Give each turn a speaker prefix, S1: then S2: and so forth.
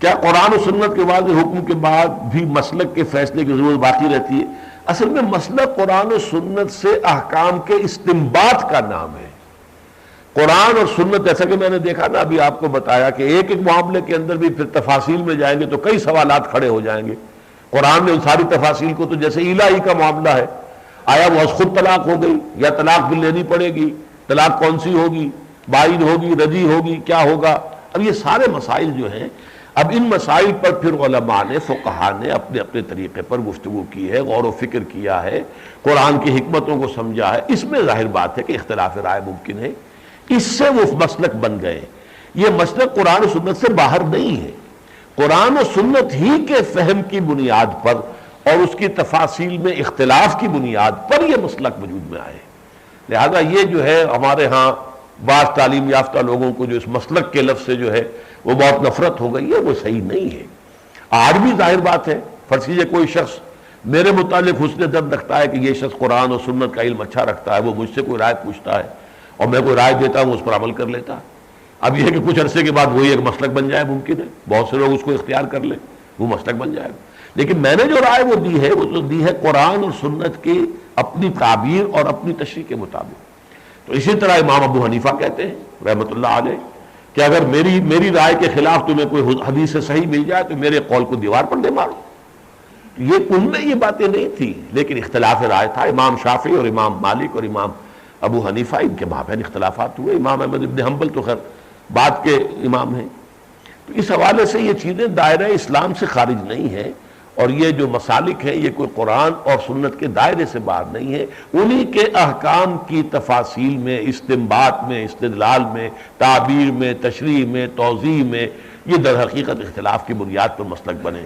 S1: کیا قرآن و سنت کے واضح حکم کے بعد بھی مسلک کے فیصلے کی ضرورت باقی رہتی ہے؟ اصل میں مسلک قرآن و سنت سے احکام کے استنباط کا نام ہے۔ قرآن اور سنت، جیسا کہ میں نے دیکھا نا ابھی آپ کو بتایا کہ ایک ایک معاملے کے اندر بھی پھر تفاصیل میں جائیں گے تو کئی سوالات کھڑے ہو جائیں گے۔ قرآن نے ان ساری تفاصیل کو تو جیسے الہی کا معاملہ ہے، آیا وہ خود طلاق ہو گئی یا طلاق بھی لینی پڑے گی، طلاق کون سی ہوگی، بائن ہوگی، رجی ہوگی، کیا ہوگا؟ اب یہ سارے مسائل جو ہیں، اب ان مسائل پر پھر علماء نے، فقہاء نے اپنے اپنے طریقے پر گفتگو کی ہے، غور و فکر کیا ہے، قرآن کی حکمتوں کو سمجھا ہے۔ اس میں ظاہر بات ہے کہ اختلاف رائے ممکن ہے، اس سے وہ مسلک بن گئے۔ یہ مسلک قرآن و سنت سے باہر نہیں ہے، قرآن و سنت ہی کے فہم کی بنیاد پر اور اس کی تفاصیل میں اختلاف کی بنیاد پر یہ مسلک وجود میں آئے۔ لہذا یہ جو ہے ہمارے ہاں بعض تعلیم یافتہ لوگوں کو جو اس مسلک کے لفظ سے جو ہے وہ بہت نفرت ہو گئی ہے، وہ صحیح نہیں ہے۔ آج بھی ظاہر بات ہے، فرض کیجیے کوئی شخص میرے متعلق حسن ظن رکھتا ہے کہ یہ شخص قرآن اور سنت کا علم اچھا رکھتا ہے، وہ مجھ سے کوئی رائے پوچھتا ہے اور میں کوئی رائے دیتا ہوں، اس پر عمل کر لیتا۔ اب یہ ہے کہ کچھ عرصے کے بعد وہی ایک مسلک بن جائے، ممکن ہے بہت سے لوگ اس کو اختیار کر لیں، وہ مسلک بن جائے گا۔ لیکن میں نے جو رائے وہ دی ہے، وہ تو دی ہے قرآن اور سنت کی اپنی تعبیر اور اپنی تشریح کے مطابق۔ تو اسی طرح امام ابو حنیفہ کہتے ہیں رحمۃ اللہ علیہ کہ اگر میری رائے کے خلاف تمہیں کوئی حدیث صحیح مل جائے تو میرے قول کو دیوار پر دے مارو۔ یہ ان میں یہ باتیں نہیں تھی، لیکن اختلاف رائے تھا۔ امام شافعی اور امام مالک اور امام ابو حنیفہ ان کے مابین اختلافات ہوئے۔ امام احمد ابن حنبل تو خیر بعد کے امام ہیں۔ تو اس حوالے سے یہ چیزیں دائرہ اسلام سے خارج نہیں ہیں، اور یہ جو مسالک ہیں یہ کوئی قرآن اور سنت کے دائرے سے باہر نہیں ہے۔ انہی کے احکام کی تفاصیل میں، استنباط میں، استدلال میں، تعبیر میں، تشریح میں، توضیح میں یہ در حقیقت اختلاف کی بنیاد پر مسلک بنے۔